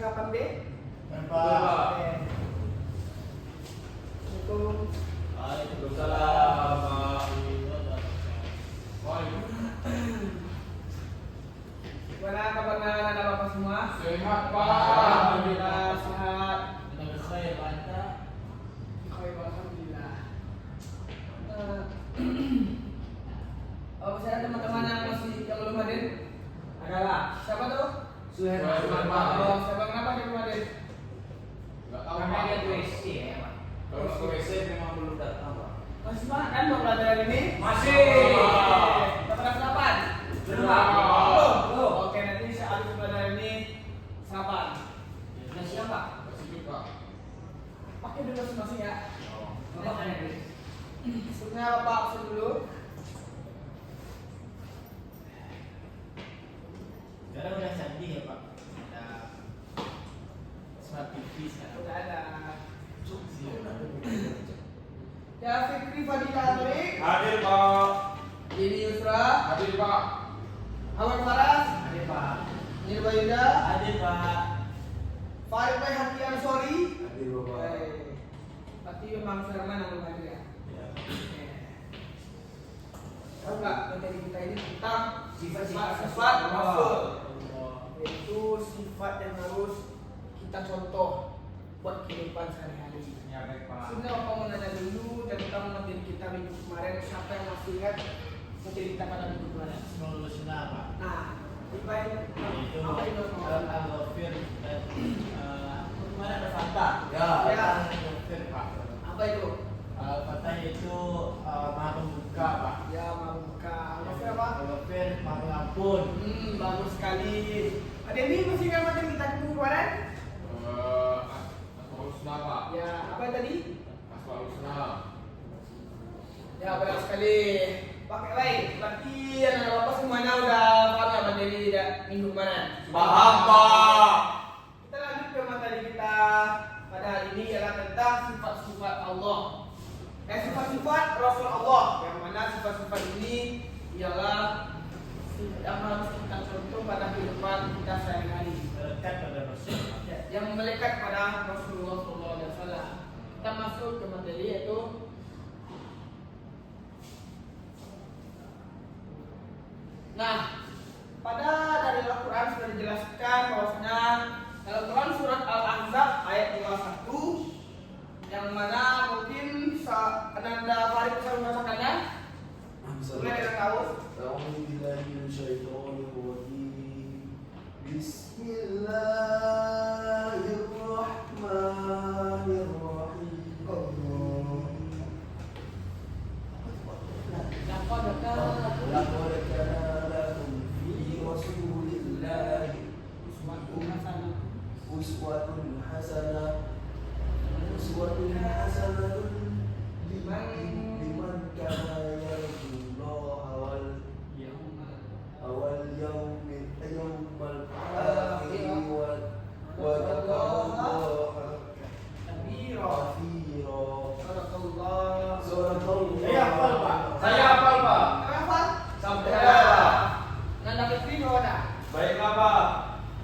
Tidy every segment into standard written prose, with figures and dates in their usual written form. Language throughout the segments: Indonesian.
kapan deh? Pak. Assalamualaikum. Waalaikumsalam. Gimana kabarnya anak bapak semua? Sehat, Pak. Alhamdulillah sehat. Khair, Pak. Alhamdulillah. Masih ada teman-teman yang belum hadir? Adalah siapa tuh? Suher. Oh, siapa kenapa dia belum hadir? Enggak tahu, Karena Pak. dia tuh WC ya, Pak. Kalau ke WC memang belum datang, Pak. Masih makan dong pelajaran ini? Masih. Dapat sarapan? Belum. Belum. Oke, nanti saat pelajaran ini sarapan. Sudah siap, Pak? Masih juga. Pakai dulu masing-masing ya. Bapak ada di. Sebelumnya Bapak absen dulu. Sekarang udah canggih ya, Pak. Ada smart TV sekarang. Udah ada. Ya, Fikri Fadilah Torik, Hadir, Pak. Yeni Yusra, Hadir, Pak. Ahmad Faras, Ada, Pak. Nirba Yuda, Ada, Pak. Farid Pai Haki Ansori. Hadir, Bapak. Berarti memang Firman yang belum hadir ya. Ya. Tahu nggak materi kita ini tentang Sifat-sifat Rasul, Allah. yaitu sifat yang harus kita contoh buat kehidupan sehari-hari. Ya, baik, Pak. Sebenarnya Bapak mau nanya dulu tentang materi kita minggu kemarin. Siapa yang masih ingat materi kita pada minggu kemarin? Semoga sunnah, Pak. Nah, Itu apa itu? al-ghafir dan kemana ada fatah? Ya. Al-ghafir, Pak. Apa itu? Fatah itu maha membuka, Pak. Ya, membuka. Maksudnya apa? Al-ghafir maha mengampun. Bagus sekali. Ada ini masih ingat materi kita minggu kemarin? Asmaul Husna, Pak. Ya, apa tadi? Asmaul Husna. Ya, benar sekali. Pakai baik. Berarti anak bapak semuanya udah paham ya materi minggu kemarin? Paham, Pak. Kita lanjut ke materi kita pada hari ini ialah tentang sifat-sifat Allah. Sifat-sifat Rasul Allah. Yang mana sifat-sifat ini ialah yang harus kita contoh pada kehidupan kita sehari-hari. Melekat pada Rasul. Yang melekat pada Rasulullah SAW. Kita masuk ke materi yaitu nah, pada dari Al-Quran sudah dijelaskan bahwasanya dalam Quran surat Al-Ahzab ayat 51 yang mana mungkin Ananda Farid bisa membacakannya. Mulai dari kaus. Uswatun hasanah liman kana yarjullaha wal yawmal akhir wa dzakarallaha katsira. Saya hafal, Pak. Saya hafal, Pak. Apa? Sampai Nanda Fikri mana? Baiklah, Pak.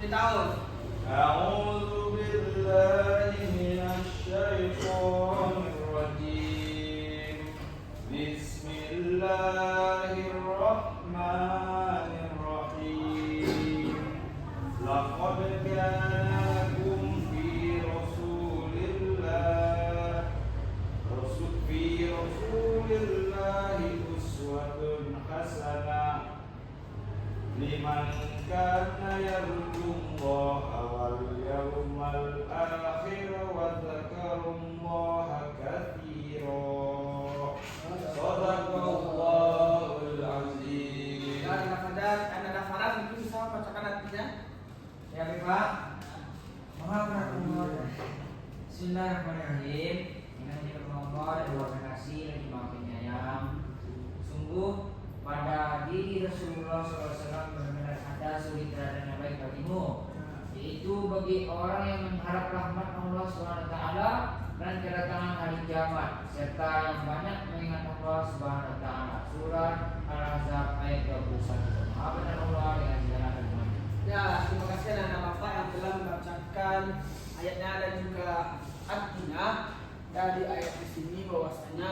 Di tahun. A'udzu billahi minasy syaithanir rajim. Bismillahirrahmanirrahim. Laqad kana lakum fi rasulillahi uswatun hasanah liman kana yarjullaha wal yawmal akhir wa dzakarallaha katsira. Shadaqallahul azim. Dan Ananda Faras itu bisa bacakan artinya. Ya, baik, Pak. Bismillahirrahmanirrahim. Dengan Allah dan terima kasih lagi Maha Penyayang. Sungguh pada diri Rasulullah SAW benar-benar ada suri teladan yang baik bagimu, yaitu bagi orang yang mengharap rahmat Allah SWT dan kedatangan hari kiamat, serta yang banyak mengingat Allah SWT. Surat Al-Ahzab ayat 21. Maha benar Allah dengan segala firman. Ya, terima kasih anak bapak yang telah membacakan dan ayatnya dan juga artinya dari ayat di sini bahwasanya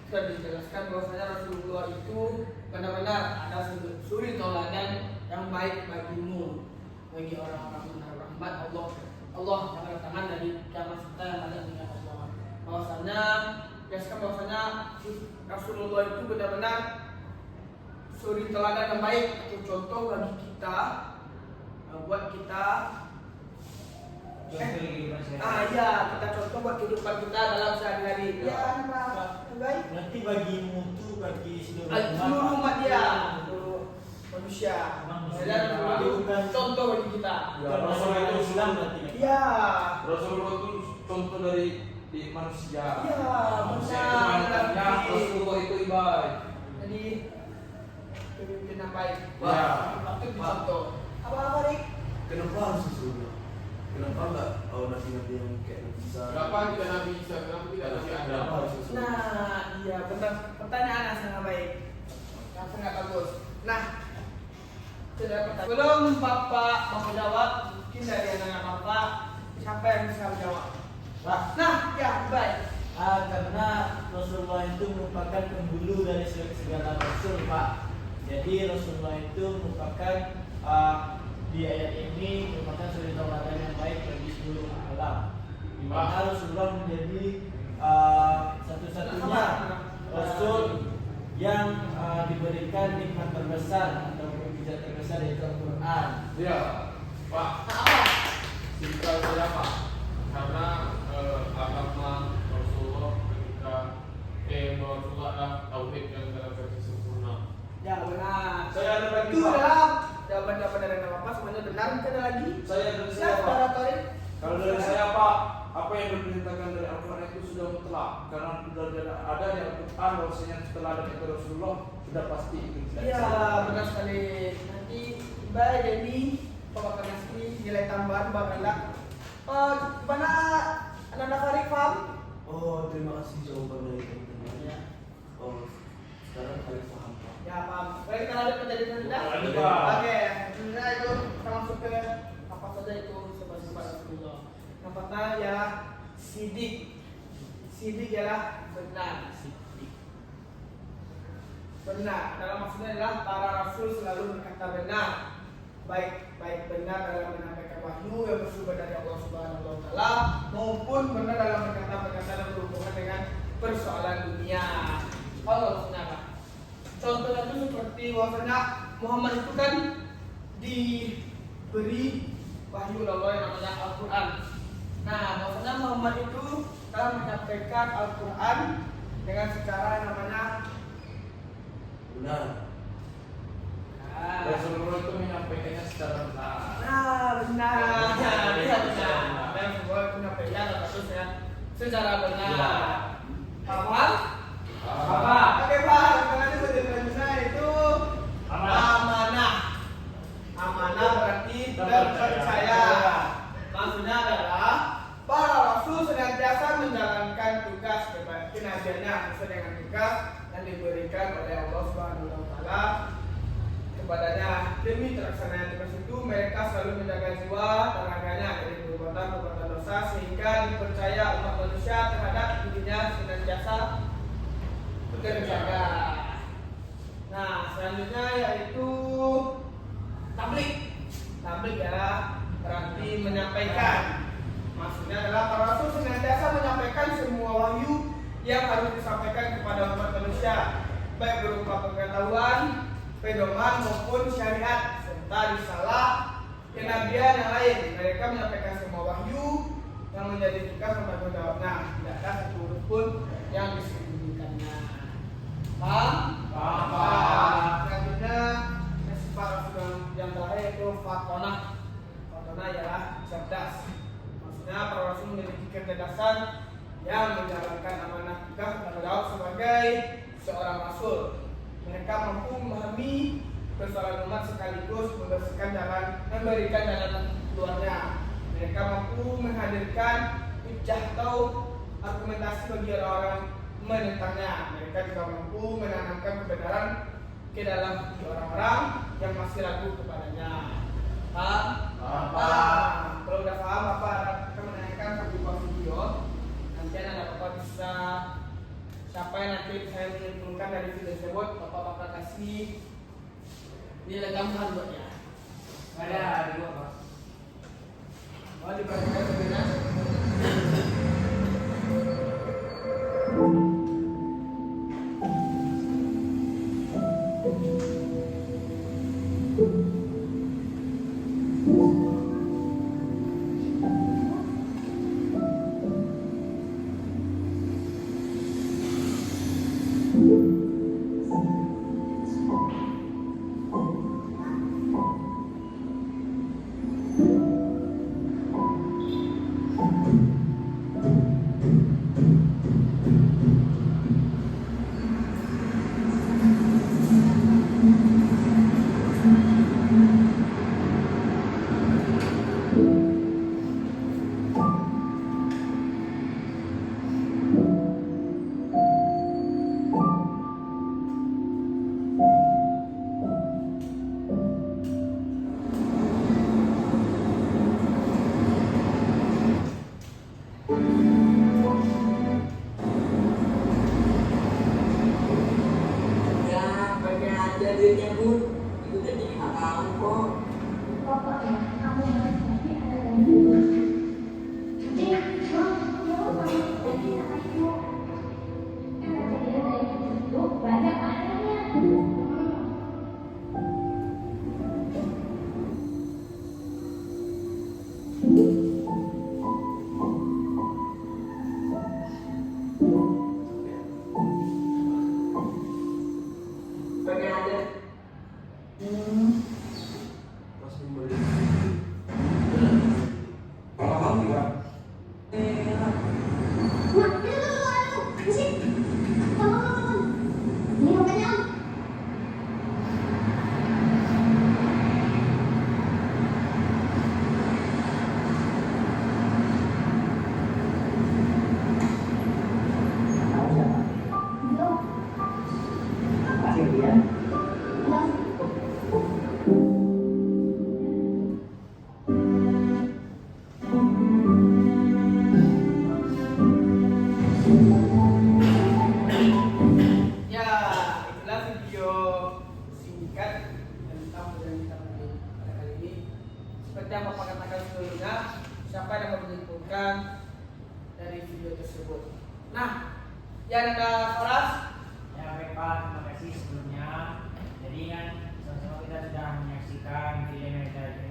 sudah dijelaskan bahwasanya Rasulullah itu benar-benar ada suri tauladan yang baik bagimu, bagi orang-orang menaruh rahmat Allah yang kedatangan dari kiamat serta yang ada dengan Allah. Bahwasanya jelaskan bahwasanya Rasulullah itu benar-benar suri teladan yang baik atau contoh bagi kita, buat kita ya kita contoh buat kehidupan kita dalam sehari-hari. Ya, baik. Nanti bagi mutu bagi seluruh Seluruh umat dia, seluruh manusia. Dan contoh bagi kita. Ya, Rasulullah itu Islam nanti. Ya. Rasulullah itu contoh dari di manusia. Ya, Manusia itu mantapnya, Rasulullah itu baik. Jadi pemimpin yang baik. Ya. Itu contoh. Apa Rik? Kenapa harus Rasulullah? Kenapa enggak nabi-nabi yang kayak Nabi Isa? Kenapa tidak Nabi Isa? Kenapa tidak Nabi Adam? Kenapa harus Rasulullah? Nah, iya benar. Pertanyaan yang sangat baik, yang sangat bagus. Nah, sudah pertanyaan. Sebelum Bapak mau jawab, mungkin dari anak Bapak siapa yang bisa menjawab? Pak, Nah, ya baik. karena Rasulullah itu merupakan penghulu dari segala rasul, Pak. Jadi Rasulullah itu merupakan di ayat ini merupakan suri tauladan yang baik bagi seluruh alam. Di mana Rasulullah menjadi satu-satunya Rasul yang diberikan nikmat terbesar atau mukjizat terbesar yaitu Al-Quran. Ya, Pak. Singkat saja Pak. Karena agama Rasulullah ketika Rasulullah adalah tauhid yang dalam versi sempurna. Ya benar. Saya ada lagi, Itu Pak. adalah jawaban-jawaban dari Bapak semuanya benar. Mungkin ada lagi? Saya dari saya Siapa Pak. oratorik? Kalau dari saya Pak, apa yang diperintahkan dari Al-Quran itu sudah mutlak. Karena sudah ada di Al-Quran bahwasanya setelah ada itu Rasulullah sudah pasti itu. Iya benar sekali. Nanti baik jadi Bapak akan ngasih nilai tambahan Bapak Anda. Gimana Anda Farid paham? Oh, terima kasih jawaban dari teman-temannya. Oh, sekarang kalian paham Pak. Ya paham. Baik kita lanjut menjadi sudah. Lanjut, Pak. Oke, sebenarnya itu kita masuk ke apa saja itu sebab-sebab Rasulullah. Yang pertama ya sidik. Sidik ialah benar. Benar. Dalam maksudnya adalah para rasul selalu berkata benar. Baik benar dalam menyampaikan wahyu yang bersumber dari Allah Subhanahu wa taala maupun benar dalam berkata-kata yang berhubungan dengan persoalan dunia. Kalau maksudnya apa? Contohnya itu seperti bahwasanya Muhammad itu kan diberi wahyu Allah yang namanya Al-Quran. Nah, bahwasanya Muhammad itu telah menyampaikan Al-Quran dengan secara yang namanya Benar. Rasulullah itu menyampaikannya secara benar. benar. Dan semua itu menyampaikan terusnya secara benar. Paham? Apa? Oke Pak, karena sebenarnya itu amanah. Amanah berarti terpercaya. Maksudnya adalah para rasul senantiasa menjalankan tugas kenabiannya sesuai dengan tugas yang diberikan oleh Allah Subhanahu wa taala kepadanya. Demi terlaksananya tugas itu mereka selalu menjaga jiwa tenaganya dari perbuatan dosa sehingga dipercaya umat manusia terhadap dirinya senantiasa terjaga. Nah, selanjutnya yaitu tabligh. Tabligh adalah berarti menyampaikan. Maksudnya adalah para rasul senantiasa menyampaikan semua wahyu yang harus disampaikan kepada umat manusia, baik berupa pengetahuan, pedoman maupun syariat serta risalah kenabian yang lain. Mereka menyampaikan semua wahyu yang menjadi tugas bertanggung jawabnya. Tidak ada satu huruf pun yang disembunyikannya. Paham? Paham. Selanjutnya sifat rasul yang terakhir yaitu fatonah. Fatonah ialah cerdas. Maksudnya para rasul memiliki kecerdasan yang menjalankan amanah tugas bertanggung jawab sebagai seorang rasul. Mereka mampu memahami persoalan umat sekaligus memberikan jalan keluarnya. Mereka mampu menghadirkan hujah atau argumentasi bagi orang-orang menentangnya. Mereka juga mampu menanamkan kebenaran ke dalam hati orang-orang yang masih ragu kepadanya. Paham? Paham. Kalau udah paham simpulkan dari video tersebut, Bapak bakal kasih nilai tambahan buatnya. Ada dua Pak. Mau diperhatikan sebenarnya. Ya, pakai aja duitnya Bun. Itu kan jadi hak kamu kok. Pokoknya kamu harus jadi ada dari dulu. Jadi, Bang, kamu harus jadi anak ibu. Karena jadi anak ibu itu banyak ayahnya. Pakai aja. Pas membeli. Paham nggak? Nah, itu ayo, di sini. Tolong. Ini makanya Om. Tahu siapa? Belum. Pasti dia. Belum. Ya, itulah video singkat tentang yang kita pilih pada kali ini. Seperti yang Bapak katakan sebelumnya, siapa yang dapat menyimpulkan dari video tersebut? Nah, yang ada Faras, Ya baik Pak, terima kasih sebelumnya. Jadi kan sama-sama kita sudah menyaksikan film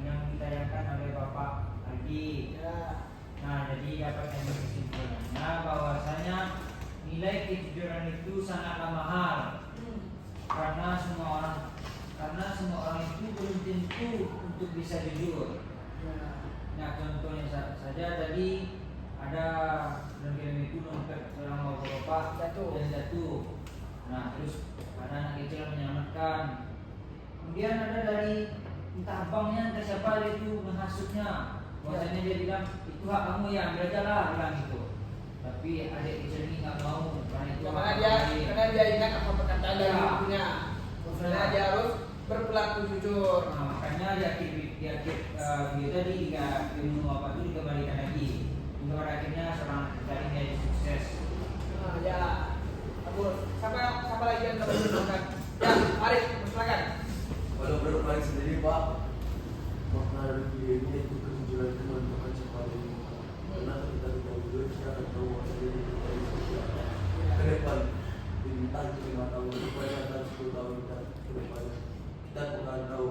yang ditayangkan oleh Bapak Aldi. ya, Nah, jadi dapat kami kesimpulannya bahwasanya nilai kejujuran itu sangatlah mahal karena semua orang itu belum tentu untuk bisa jujur. Nah, contohnya saja tadi ada dalam film itu dompet seorang bapak-bapak Jatuh. dan jatuh. Nah, terus ada anak kecil menyelamatkan. Kemudian ada dari entah abangnya entah siapa itu menghasutnya. Bahwasanya dia bilang itu hak kamu ya, ambil aja lah, bilang gitu. Tapi adik kecil ini nggak mau karena itu hak kamu. karena dia ingat apa perkataan dari Ya. ibunya. Maksudnya dia harus berperilaku jujur. Nah, makanya di akhir video tadi ilmu apa itu dikembalikan lagi. Hingga pada akhirnya seorang dari menjadi sukses. Nah, ya, bagus. Siapa lagi yang dapat menyimpulkan? Ya, Arif, silakan. Kalau menurut Malik sendiri Pak, makna dari video ini itu kejujuran itu menentukan siapa diri. Karena ketika kita jujur, kita akan tahu bahwa diri kita itu ke depan. Entah itu 5 tahun ke depan atau 10 tahun ke depan, kita akan tahu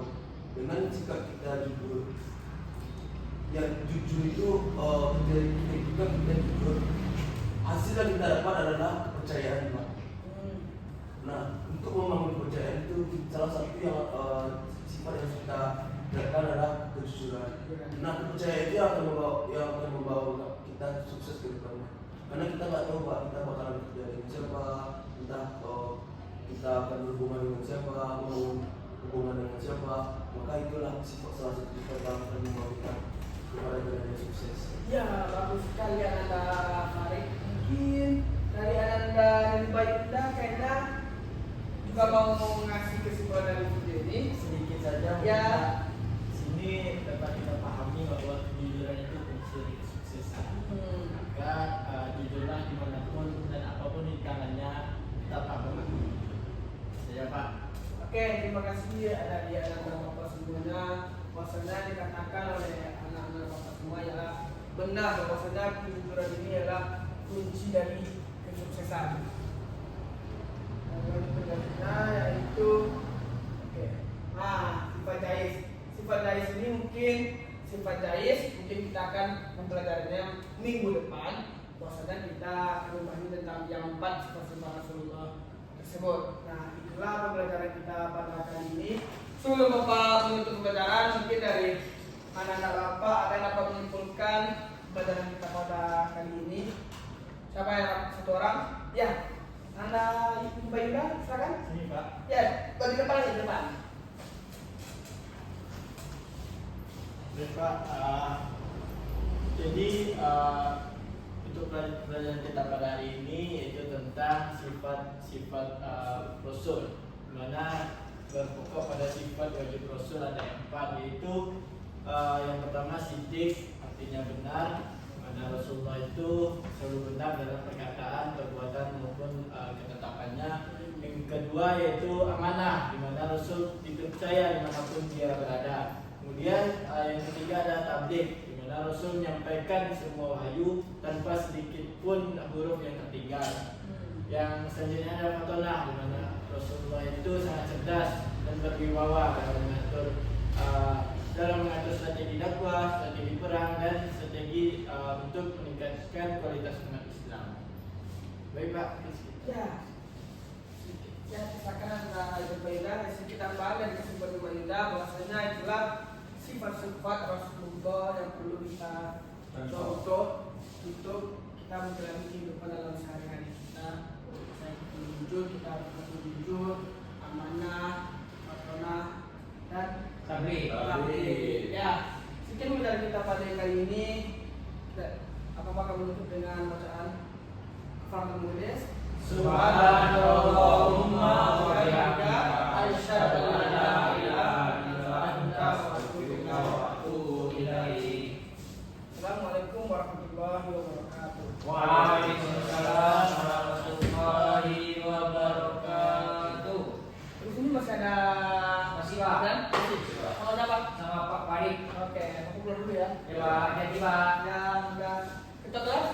dengan sikap kita jujur. Yang jujur itu menjadi kita juga kita jujur. Hasil yang kita dapat adalah kepercayaan Pak. Nah, untuk membangun kepercayaan itu salah satu yang sifat yang kita dapatkan adalah kejujuran. Nah, kepercayaan itu akan membawa kita sukses ke depannya. Karena kita nggak tahu Pak, kita bakalan kerja dengan siapa, entah kita akan berhubungan dengan siapa, mau hubungan dengan siapa. Maka itulah sifat salah satu sifat yang akan membawa kita kepada jalan yang sukses. Ya, bagus sekali Ananda Farid. Mungkin dari Ananda dan Baikda kayaknya juga mau ngasih kesimpulan dari video ini. Sedikit saja Ya. sini dapat kita pahami bahwa kejujuran itu kunci dari kesuksesan. Maka jujurlah dimanapun dan apapun rintangannya tetaplah berlaku. ada di anak-anak bapak semuanya. Bahwasanya dikatakan oleh anak-anak bapak semua ialah benar bahwasanya kejujuran ini adalah kunci dari kesuksesan. Dan penjelasannya yaitu oke. Sifat jais. Sifat jais ini mungkin kita akan mempelajarinya minggu depan. Bahwasanya kita akan membahas tentang yang 4 sifat-sifat Rasulullah tersebut. Nah, itulah pembelajaran kita pada kali ini. Sebelum Bapak menutup pembelajaran, mungkin dari anak-anak Bapak ada yang dapat menyimpulkan pembelajaran kita pada kali ini. Siapa yang satu orang? Ya, Anda Ibu Yuda, silakan. Ini Pak. Ya, di depan di depan. Baik Pak. Jadi untuk pelajaran kita pada hari ini yaitu tentang sifat-sifat Rasul, di mana berpokok pada sifat wajib Rasul ada 4, yaitu yang pertama sidik, artinya benar, mana Rasulullah itu selalu benar dalam perkataan, perbuatan maupun ketetapannya. Yang kedua yaitu amanah, di mana Rasul dipercaya dimanapun dia berada. Kemudian yang ketiga ada tabligh, di mana Rasul menyampaikan semua wahyu tanpa sedikit pun huruf yang tertinggal. Yang selanjutnya ada fatonah, di mana Rasulullah itu sangat cerdas dan berwibawa dalam mengatur strategi dakwah, strategi perang, dan strategi untuk meningkatkan kualitas umat Islam. Baik Pak. Ya, silakan Anda Ibu Yuda. Sedikit tambahan dari kesimpulan Ibu Yuda bahwasanya itulah sifat-sifat Rasulullah yang perlu kita contoh untuk kita menjalani kehidupan dalam sehari-hari kita. Kita harus jujur, amanah, fatonah, dan Tabligh. Ya, sedikit pembelajaran kita pada kali ini. Apakah kamu menutup dengan bacaan Al-Fatihah menulis? Subhanallahumma wa bihamdika asyhadu an la ilaha illa anta Astaghfiruka wa atubu ilaik. Assalamualaikum warahmatullahi wabarakatuh. Waalaikumsalam warahmatullahi wabarakatuh. Di sini masih ada Masih Pak. dan sama siapa? Sama Pak Farid. Oke, aku pulang dulu ya. Ya Pak, hati-hati Pak. Dan kita kelas